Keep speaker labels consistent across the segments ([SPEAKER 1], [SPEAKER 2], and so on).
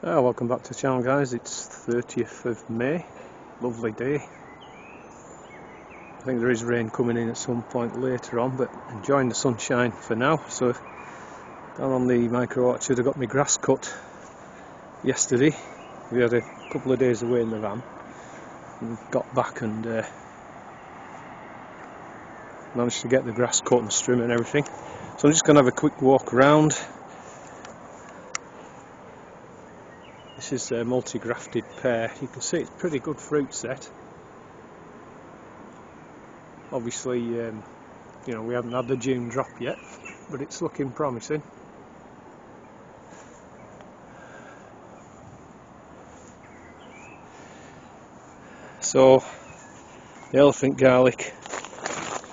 [SPEAKER 1] Welcome back to the channel, guys. It's 30th of May, lovely day. I think there is rain coming in at some point later on, but enjoying the sunshine for now. So down on the micro orchard I got my grass cut yesterday. We had a couple of days away in the van and got back and managed to get the grass cut and trim and everything. So I'm just going to have a quick walk around. This is a multi-grafted pear. You can see it's pretty good fruit set. Obviously, we haven't had the June drop yet, but it's looking promising. So, the elephant garlic,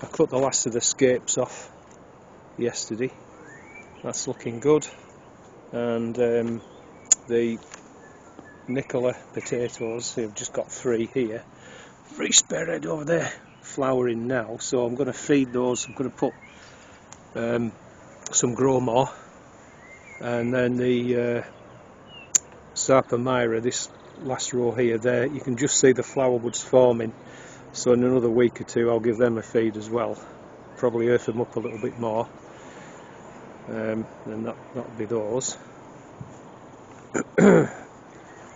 [SPEAKER 1] I cut the last of the scapes off yesterday. That's looking good. And the Nicola potatoes, I've just got 3 here. 3 spare head over there, flowering now. So I'm going to feed those. I'm going to put some grow more, and then the Sarpamira, this last row here, there you can just see the flower buds forming. So in another week or two I'll give them a feed as well. Probably earth them up a little bit more, and that'll be those.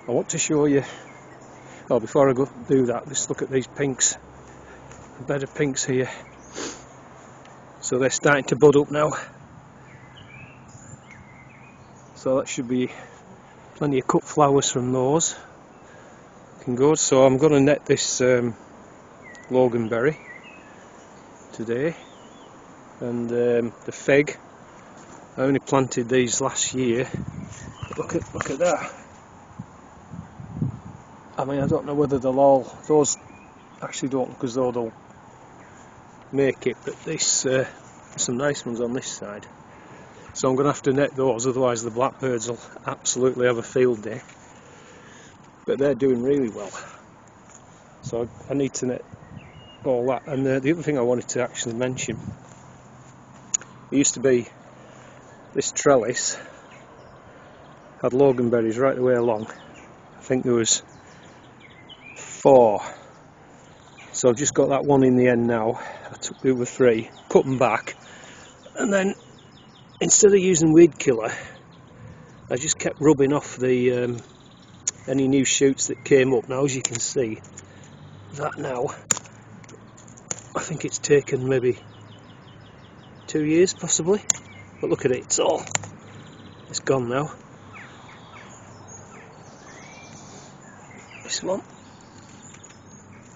[SPEAKER 1] I want to show you, before I go do that, just look at these pinks. A bed of pinks here. So they're starting to bud up now. So that should be plenty of cut flowers from those. Looking good. So I'm going to net this loganberry today. And the fig, I only planted these last year. Look at that. I mean, I don't know whether they'll all, those actually don't look as though they'll make it, but this, there's some nice ones on this side. So I'm going to have to net those, otherwise the blackbirds will absolutely have a field day. But they're doing really well. So I need to net all that. And the other thing I wanted to actually mention, it used to be this trellis had loganberries right the way along. I think there was 4. So I've just got that one in the end now. I took the other 3, cut them back, and then instead of using weed killer, I just kept rubbing off the any new shoots that came up. Now as you can see, that now, I think it's taken maybe 2 years possibly, but look at it, it's gone now. This one,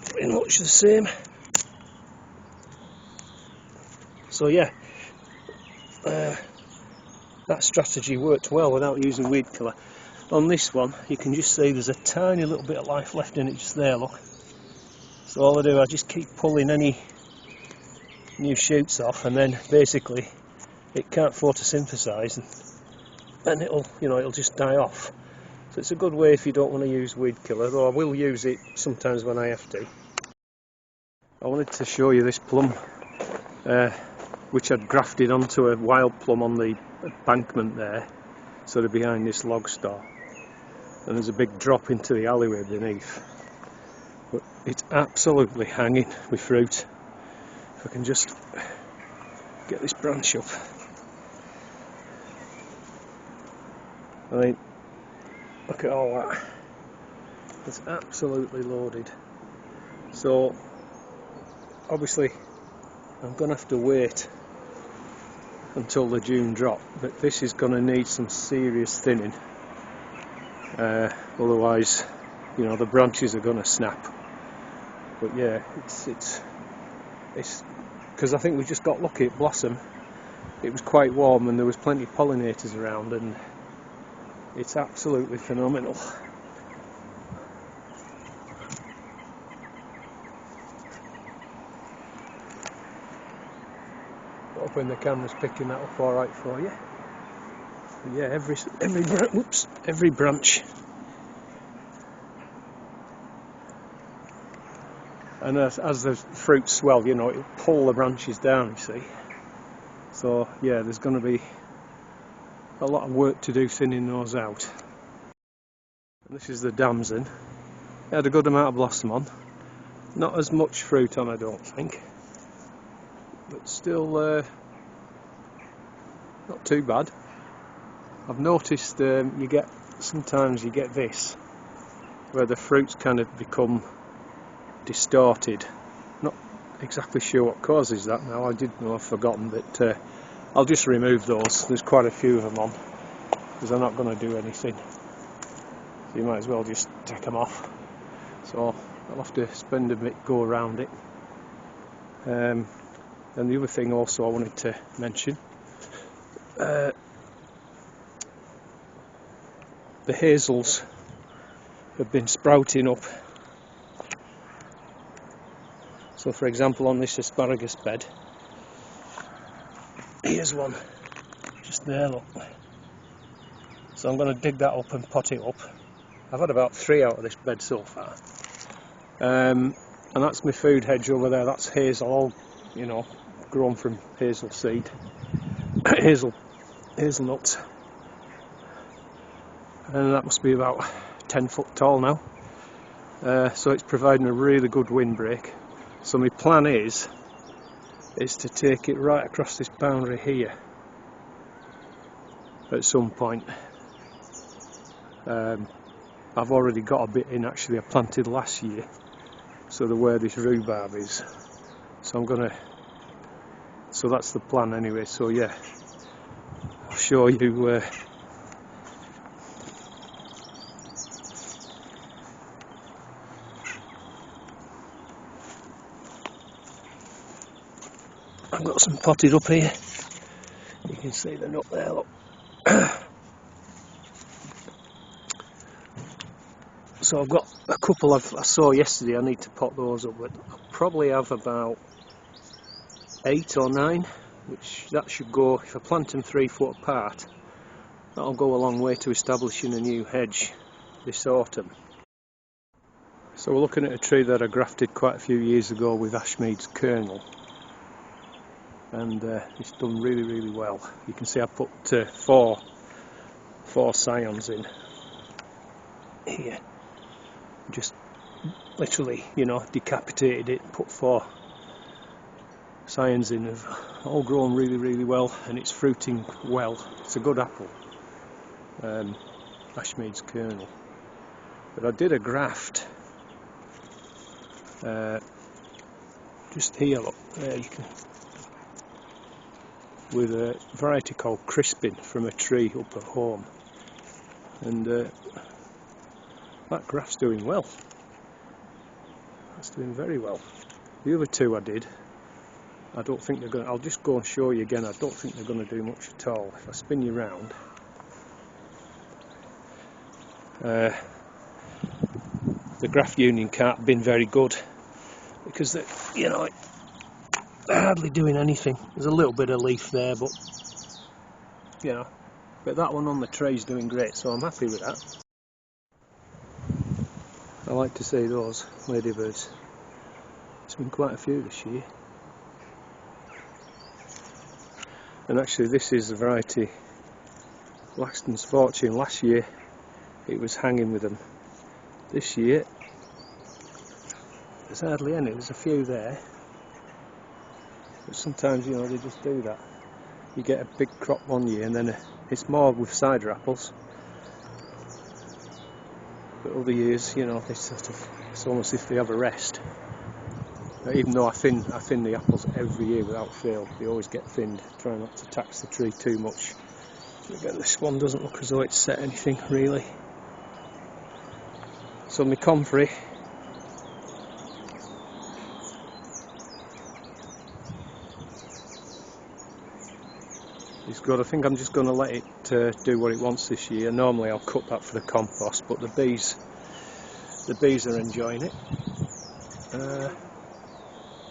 [SPEAKER 1] pretty much the same. So yeah, that strategy worked well without using weed killer. On this one, you can just see there's a tiny little bit of life left in it just there, look. So all I do, I just keep pulling any new shoots off, and then basically it can't photosynthesize, and it'll just die off. So it's a good way if you don't want to use weed killer, though I will use it sometimes when I have to. I wanted to show you this plum, which I'd grafted onto a wild plum on the embankment there, sort of behind this log store. And there's a big drop into the alleyway beneath. But it's absolutely hanging with fruit. If I can just get this branch up. I mean, look at all that. It's absolutely loaded. So obviously I'm going to have to wait until the June drop, but this is going to need some serious thinning. Otherwise, the branches are going to snap. But yeah, it's because I think we just got lucky at blossom. It was quite warm and there was plenty of pollinators around, and it's absolutely phenomenal. Hoping the camera's picking that up all right for you. But yeah, every branch. And as the fruits swell, it'll pull the branches down, you see. So yeah, there's going to be a lot of work to do thinning those out. And this is the Damson. It had a good amount of blossom on. Not as much fruit on, I don't think, but still not too bad. I've noticed sometimes you get this, where the fruits kind of become distorted. Not exactly sure what causes that now. I did know, I've forgotten, but I'll just remove those. There's quite a few of them on, because they're not going to do anything. So you might as well just take them off. So I'll have to spend a bit, go around it. And the other thing also I wanted to mention, the hazels have been sprouting up. So for example, on this asparagus bed, here's one just there, look. So I'm going to dig that up and pot it up. I've had about 3 out of this bed so far, and that's my food hedge over there. That's hazel, all, you know, grown from hazel seed, hazelnuts, and that must be about 10 foot tall now. So it's providing a really good windbreak. So my plan is to take it right across this boundary here at some point. I've already got a bit in, actually. I planted last year, so where this rhubarb is. So so that's the plan anyway. So yeah, I'll show you I've got some potted up here. You can see the nut there, look. So I've got a couple I saw yesterday. I need to pot those up, but I'll probably have about 8 or 9, which that should go, if I plant them 3 foot apart, that'll go a long way to establishing a new hedge this autumn. So we're looking at a tree that I grafted quite a few years ago with Ashmead's kernel, and it's done really well. You can see I put 4 scions in here. Just literally, you know, decapitated it, put 4 scions in. Have all grown really well, and it's fruiting well. It's a good apple, Ashmead's kernel. But I did a graft just here, look, there you can, with a variety called Crispin from a tree up at home, and that graft's doing well. That's doing very well. The other 2 I did, I don't think they're going to, I'll just go and show you again. I don't think they're going to do much at all. If I spin you round, the graft union can't have been very good, because they're, you know, they're hardly doing anything. There's a little bit of leaf there, but you know, but that one on the tray is doing great, so I'm happy with that. I like to see those ladybirds. There's been quite a few this year. And actually this is the variety Laxton's Fortune. Last year it was hanging with them. This year there's hardly any. There's a few there, but sometimes, you know, they just do that. You get a big crop one year, and then it's more with cider apples. But other years, you know, it's almost if they have a rest. Even though I thin the apples every year without fail, they always get thinned. Try not to tax the tree too much. Again, this one doesn't look as though it's set anything really. So my comfrey, is good. I think I'm just going to let it do what it wants this year. Normally I'll cut that for the compost, but the bees are enjoying it.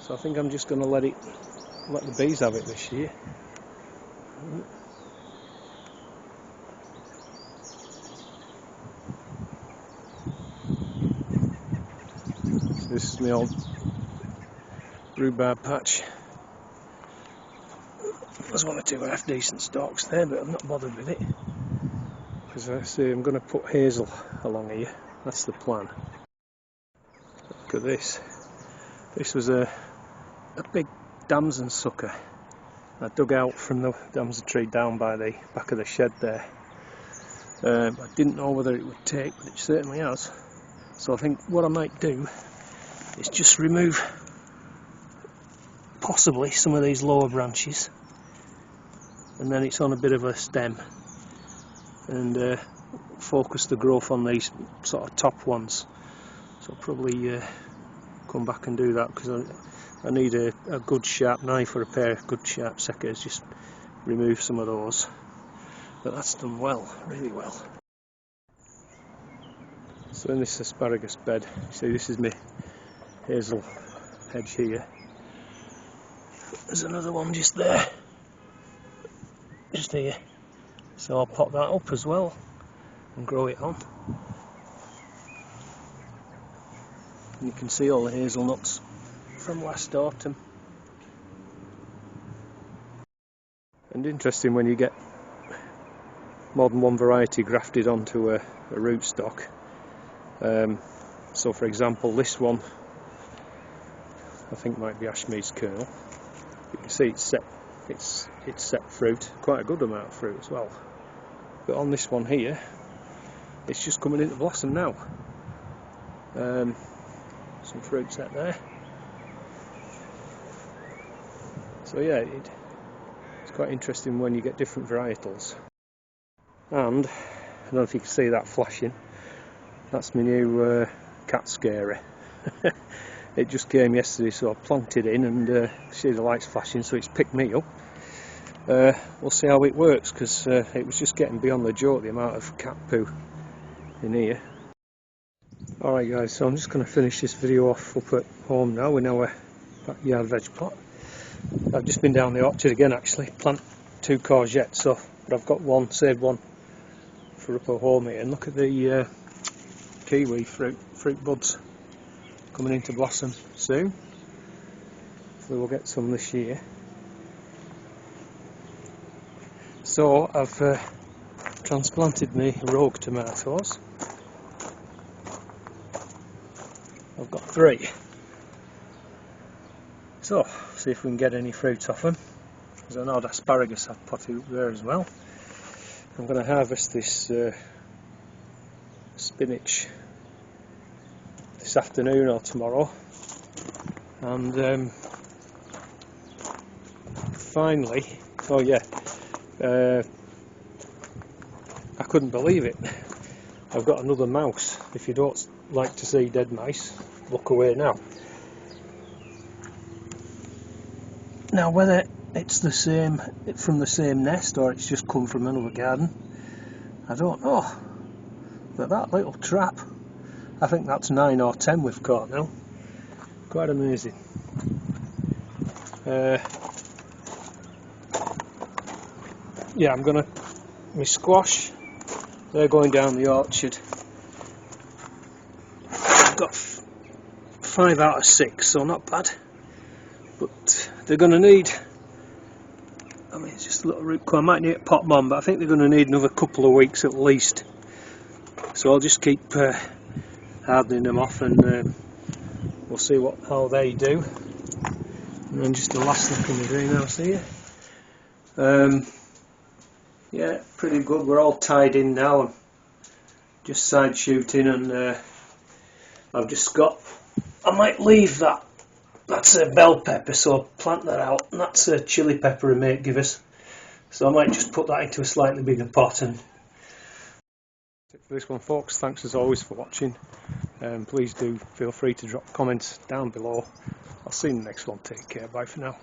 [SPEAKER 1] So I think I'm just going to let the bees have it this year. So this is my old rhubarb patch. There's 1 or 2 half decent stalks there, but I'm not bothered with it. As I say, I'm going to put hazel along here. That's the plan. Look at this. This was a big damson sucker I dug out from the damson tree down by the back of the shed there. I didn't know whether it would take, but it certainly has. So I think what I might do is just remove possibly some of these lower branches, and then it's on a bit of a stem, and focus the growth on these sort of top ones. So I'll probably come back and do that, because I need a good sharp knife or a pair of good sharp secateurs, just remove some of those. But that's done well, really well. So in this asparagus bed, you see this is my hazel hedge here. There's another one just there, just here. So I'll pop that up as well and grow it on. And you can see all the hazelnuts from last autumn. And interesting when you get more than one variety grafted onto a rootstock. So for example, this one I think might be Ashmead's kernel. You can see it's set fruit, quite a good amount of fruit as well. But on this one here, it's just coming into blossom now. Some fruit set there. So yeah, it's quite interesting when you get different varietals. And I don't know if you can see that flashing. That's my new cat scarer. It just came yesterday, so I plonked it in, and see the lights flashing, so it's picked me up. We'll see how it works, because it was just getting beyond the joke, the amount of cat poo in here. Alright guys, so I'm just going to finish this video off up at home now in our backyard veg plot. I've just been down the orchard again actually, plant 2 courgettes, but I've got one, saved one for up at home here. And look at the kiwi fruit buds coming into blossom soon. So we'll get some this year. So I've transplanted my rogue tomatoes. I've got 3. So, see if we can get any fruit off them. There's an odd asparagus I've put out there as well. I'm going to harvest this spinach this afternoon or tomorrow. And finally, oh yeah, I couldn't believe it. I've got another mouse. If you don't like to see dead mice, look away now. Now whether it's the same from the same nest or it's just come from another garden, I don't know. But that little trap, I think that's 9 or 10 we've caught now. Quite amazing. Yeah, I'm gonna, my squash, they're going down the orchard. I've got 5 out of 6, so not bad. But they're going to need, I mean, it's just a little root core. I might need to pot them on, but I think they're going to need another couple of weeks at least. So I'll just keep hardening them off, and we'll see how they do. And then just the last look in the greenhouse here. Yeah, pretty good. We're all tied in now. I'm just side shooting, and I've just got, I might leave that. That's a bell pepper, so I'll plant that out, and that's a chilli pepper a mate give us. So I might just put that into a slightly bigger pot. And that's it for this one, folks. Thanks as always for watching. Please do feel free to drop comments down below. I'll see you in the next one. Take care. Bye for now.